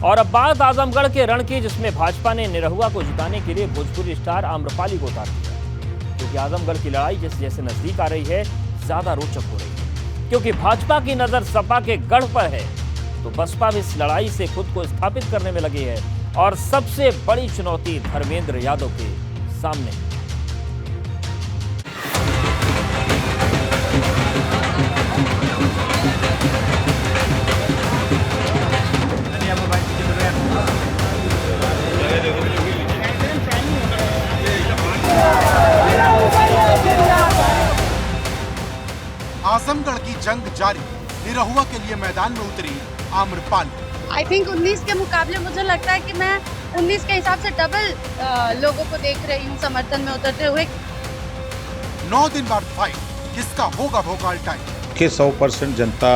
और अब बात आजमगढ़ के रण की, जिसमें भाजपा ने निरहुआ को जिताने के लिए भोजपुरी स्टार आम्रपाली को उतार दिया। क्योंकि आजमगढ़ की लड़ाई जैसे जैसे नजदीक आ रही है, ज्यादा रोचक हो रही है। क्योंकि भाजपा की नजर सपा के गढ़ पर है, तो बसपा भी इस लड़ाई से खुद को स्थापित करने में लगी है और सबसे बड़ी चुनौती धर्मेंद्र यादव के सामने है। आजमगढ़ की जंग जारी, निरहुआ के लिए मैदान में उतरी आम्रपाली। आई थिंक 19 के मुकाबले मुझे लगता है कि मैं 19 के हिसाब से डबल लोगों को देख रही हूँ समर्थन में उतरते हुए। 9 दिन बाद फाइट, किसका होगा भोकाल टाइम? के 100% जनता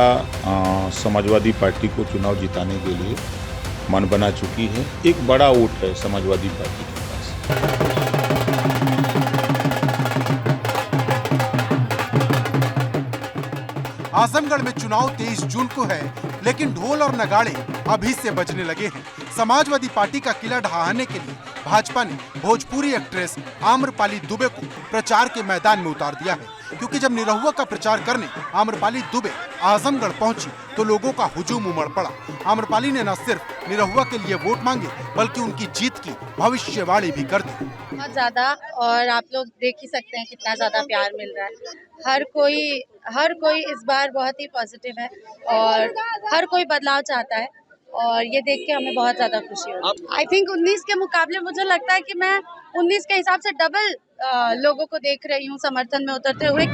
समाजवादी पार्टी को चुनाव जिताने के लिए मन बना चुकी है। एक बड़ा वोट है समाजवादी पार्टी के पास। आजमगढ़ में चुनाव 23 जून को है, लेकिन ढोल और नगाड़े अभी से बजने लगे हैं। समाजवादी पार्टी का किला ढहाने के लिए भाजपा ने भोजपुरी एक्ट्रेस आम्रपाली दुबे को प्रचार के मैदान में उतार दिया है। क्योंकि जब निरहुआ का प्रचार करने आम्रपाली दुबे आजमगढ़ पहुंची तो लोगों का हुजूम उमड़ पड़ा। आम्रपाली ने न सिर्फ निरहुआ के लिए वोट मांगे, बल्कि उनकी जीत की भविष्यवाणी भी कर दी। बहुत ज्यादा, और आप लोग देख ही सकते हैं कितना ज्यादा प्यार मिल रहा है। हर कोई इस बार बहुत ही पॉजिटिव है और हर कोई बदलाव चाहता है, और ये देख के हमें बहुत ज्यादा खुशी हो रही है। आई थिंक 19 के मुकाबले मुझे लगता है कि मैं 19 के हिसाब से डबल लोगों को देख रही हूँ समर्थन में उतरते हुए।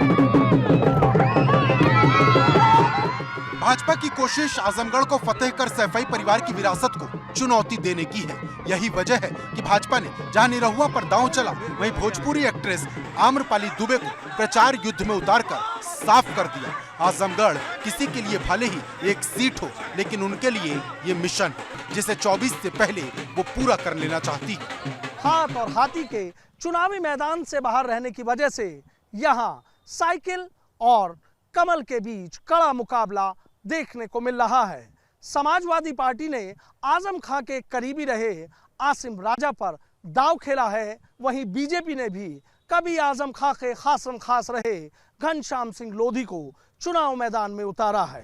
भाजपा की कोशिश आजमगढ़ को फतेह कर सैफई परिवार की विरासत को चुनौती देने की है। यही वजह है कि भाजपा ने जहां निरहुआ पर दांव चला, वहीं भोजपुरी एक्ट्रेस आम्रपाली दुबे को प्रचार युद्ध में उतारकर साफ कर दिया। आजमगढ़ किसी के लिए भले ही एक सीट हो, लेकिन उनके लिए ये मिशन है जिसे 24 से पहले वो पूरा कर लेना चाहती है। हाथ और हाथी के चुनावी मैदान से बाहर रहने की वजह से यहाँ साइकिल और कमल के बीच कड़ा मुकाबला देखने को मिल रहा है। समाजवादी पार्टी ने आजम खां के करीबी रहे आसिम राजा पर दाव खेला है, वहीं बीजेपी ने भी कभी आजम खां के खासम खास रहे घनश्याम सिंह लोधी को चुनाव मैदान में उतारा है।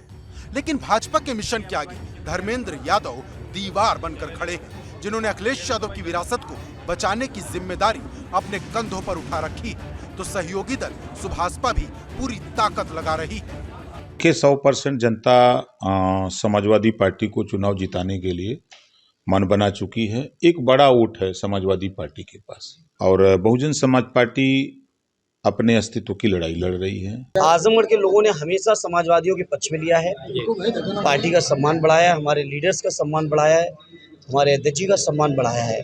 लेकिन भाजपा के मिशन के आगे धर्मेंद्र यादव दीवार बनकर खड़े हैं, जिन्होंने अखिलेश यादव की विरासत को बचाने की जिम्मेदारी अपने कंधों पर उठा रखी है, तो सहयोगी दल सुभाषपा भी पूरी ताकत लगा रही है। के 100% जनता समाजवादी पार्टी को चुनाव जिताने के लिए मन बना चुकी है। एक बड़ा वोट है समाजवादी पार्टी के पास, और बहुजन समाज पार्टी अपने अस्तित्व की लड़ाई लड़ रही है। आजमगढ़ के लोगों ने हमेशा समाजवादियों के पक्ष में लिया है, पार्टी का सम्मान बढ़ाया है, हमारे लीडर्स का सम्मान बढ़ाया है, हमारे अध्यक्ष जी का सम्मान बढ़ाया है।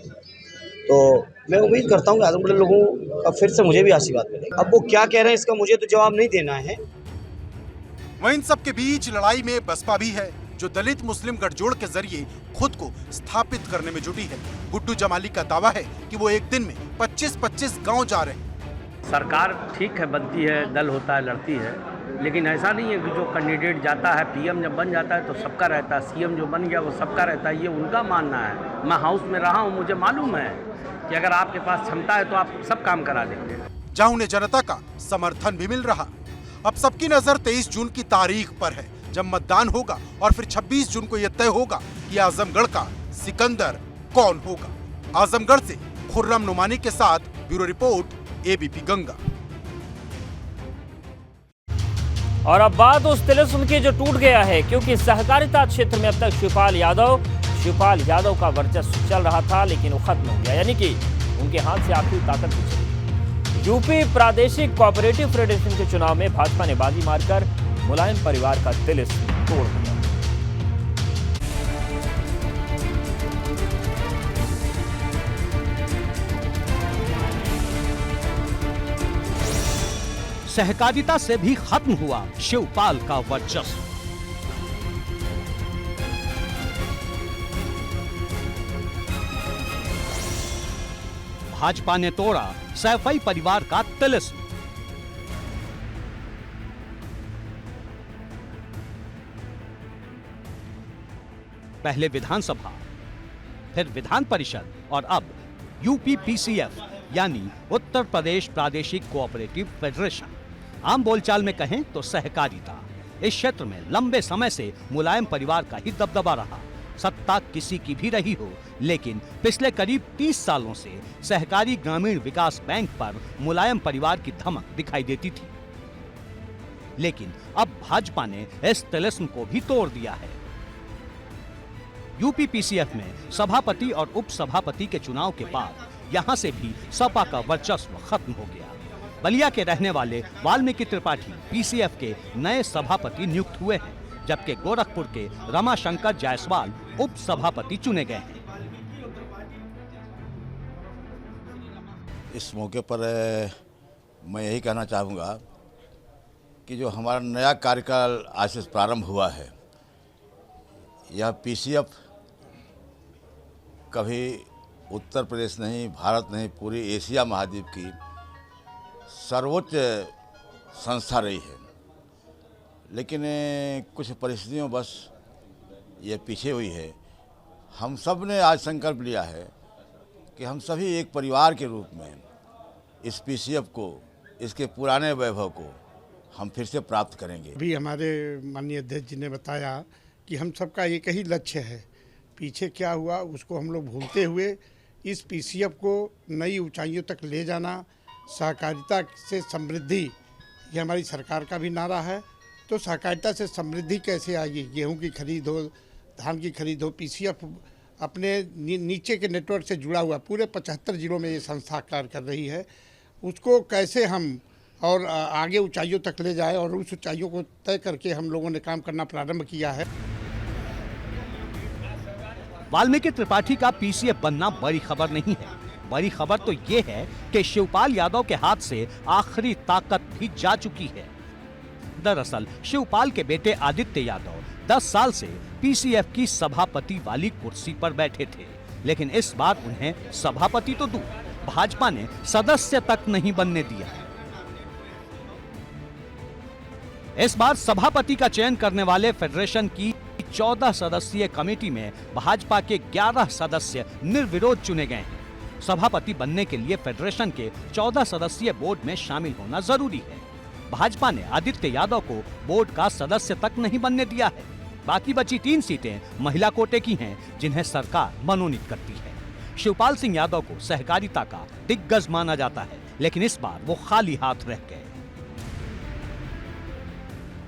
तो मैं उम्मीद करता हूँ कि आजमगढ़ लोगों का फिर से मुझे भी आशीर्वाद मिलेगा। अब वो क्या कह रहे हैं इसका मुझे तो जवाब नहीं देना है। वहीं इन सब के बीच लड़ाई में बसपा भी है, जो दलित मुस्लिम गठजोड़ के जरिए खुद को स्थापित करने में जुटी है। गुड्डू जमाली का दावा है कि वो एक दिन में 25-25 गांव जा रहे हैं। सरकार ठीक है, बनती है, दल होता है, लड़ती है, लेकिन ऐसा नहीं है कि जो कैंडिडेट जाता है, पीएम जब बन जाता है तो सबका रहता है, सीएम जो बन गया वो सबका रहता है। ये उनका मानना है। मैं हाउस में रहा हूँ, मुझे मालूम है कि अगर आपके पास क्षमता है तो आप सब काम करा देंगे। जहां उन्हें जनता का समर्थन भी मिल रहा। अब सबकी नजर 23 जून की तारीख पर है, जब मतदान होगा, और फिर 26 जून को यह तय होगा कि आजमगढ़ का सिकंदर कौन होगा। आजमगढ़ से खुर्रम नुमानी के साथ ब्यूरो रिपोर्ट, एबीपी गंगा। और अब बात उस तिलिस्म की जो टूट गया है, क्योंकि सहकारिता क्षेत्र में अब तक शिवपाल यादव का वर्चस्व चल रहा था, लेकिन वो खत्म हो गया। यानी कि उनके हाथ से आखिरी ताकत भी चली। यूपी प्रादेशिक कोऑपरेटिव फेडरेशन के चुनाव में भाजपा ने बाजी मारकर मुलायम परिवार का तिलिस्म तोड़ दिया। सहकारिता से भी खत्म हुआ शिवपाल का वर्चस्व। भाजपा ने तोड़ा सैफई परिवार का तिलिस्म। पहले विधानसभा, फिर विधान परिषद और अब यूपीपीसीएफ यानी उत्तर प्रदेश प्रादेशिक कोऑपरेटिव फेडरेशन। आम बोलचाल में कहें तो सहकारिता। इस क्षेत्र में लंबे समय से मुलायम परिवार का ही दबदबा रहा। सत्ता किसी की भी रही हो, लेकिन पिछले करीब 30 सालों से सहकारी ग्रामीण विकास बैंक पर मुलायम परिवार की धमक दिखाई देती थी। लेकिन अब भाजपा ने इस तिलिस्म को भी तोड़ दिया है। यूपीपीसीएफ में सभापति और उपसभापति के चुनाव के बाद यहां से भी सपा का वर्चस्व खत्म हो गया। बलिया के रहने वाले वाल्मीकि त्रिपाठी पीसीएफ के नए सभापति नियुक्त हुए हैं, जबकि गोरखपुर के रमाशंकर जायसवाल उप सभापति चुने गए हैं। इस मौके पर मैं यही कहना चाहूँगा कि जो हमारा नया कार्यकाल आज से प्रारंभ हुआ है, यह पीसीएफ कभी उत्तर प्रदेश नहीं, भारत नहीं, पूरी एशिया महाद्वीप की सर्वोच्च संस्था रही है। लेकिन कुछ परिस्थितियों बस ये पीछे हुई है। हम सब ने आज संकल्प लिया है कि हम सभी एक परिवार के रूप में इस पीसीएफ को, इसके पुराने वैभव को हम फिर से प्राप्त करेंगे। अभी हमारे माननीय अध्यक्ष जी ने बताया कि हम सबका एक ही लक्ष्य है। पीछे क्या हुआ उसको हम लोग भूलते हुए इस पीसीएफ को नई ऊंचाइयों तक ले जाना, सहकारिता से समृद्धि, ये हमारी सरकार का भी नारा है। तो सहकारिता से समृद्धि कैसे आएगी? गेहूं की खरीद हो, धान की खरीद हो, पीसीएफ अपने नीचे के नेटवर्क से जुड़ा हुआ पूरे 75 जिलों में ये संस्था कार्य कर रही है। उसको कैसे हम और आगे ऊंचाइयों तक ले जाए, और उस ऊंचाइयों को तय करके हम लोगों ने काम करना प्रारंभ किया है। वाल्मीकि त्रिपाठी का पीसीएफ बनना बड़ी खबर नहीं है। बड़ी खबर तो ये है कि शिवपाल यादव के हाथ से आखिरी ताकत भी जा चुकी है। दरअसल शिवपाल के बेटे आदित्य यादव 10 साल से पीसीएफ की सभापति वाली कुर्सी पर बैठे थे, लेकिन इस बार उन्हें सभापति तो दूर, भाजपा ने सदस्य तक नहीं बनने दिया। इस बार सभापति का चयन करने वाले फेडरेशन की 14 सदस्यीय कमेटी में भाजपा के 11 सदस्य निर्विरोध चुने गए हैं। सभापति बनने के लिए फेडरेशन के 14 सदस्यीय बोर्ड में शामिल होना जरूरी है। भाजपा ने आदित्य यादव को बोर्ड का सदस्य तक नहीं बनने दिया है। बाकी बची 3 सीटें महिला कोटे की हैं, जिन्हें सरकार मनोनीत करती है। शिवपाल सिंह यादव को सहकारिता का दिग्गज माना जाता है, लेकिन इस बार वो खाली हाथ रह गए।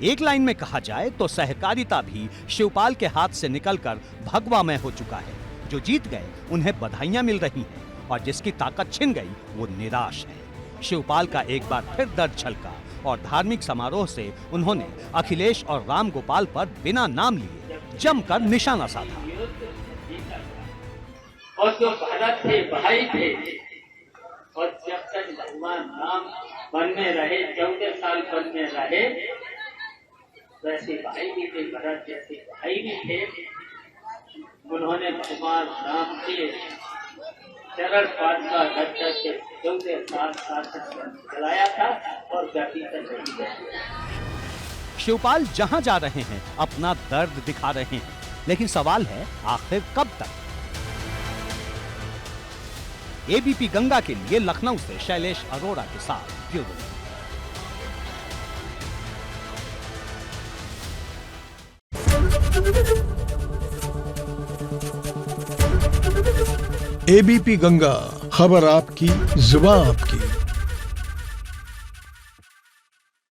एक लाइन में कहा जाए तो सहकारिता भी शिवपाल के हाथ से निकलकर भगवामय हो चुका है। जो जीत गए उन्हें बधाइयां मिल रही हैं, और जिसकी ताकत छिन गई वो निराश है। शिवपाल का एक बार फिर दर्द छलका और धार्मिक समारोह से उन्होंने अखिलेश और राम गोपाल पर बिना नाम लिए जमकर निशाना साधा। और जो भरत थे, भाई थे, और जब तक भगवान राम बनने रहे, 14 साल बनने रहे, वैसे भाई भी थे, भरत जैसे भाई भी थे। उन्होंने भगवान राम के चरण पाद का धक्का के 14 साल शासन चलाया था और गति से। शिवपाल जहां जा रहे हैं अपना दर्द दिखा रहे हैं, लेकिन सवाल है आखिर कब तक? एबीपी गंगा के लिए लखनऊ से शैलेश अरोड़ा के साथ ब्यूरो। एबीपी गंगा, खबर आपकी, जुबान आपकी।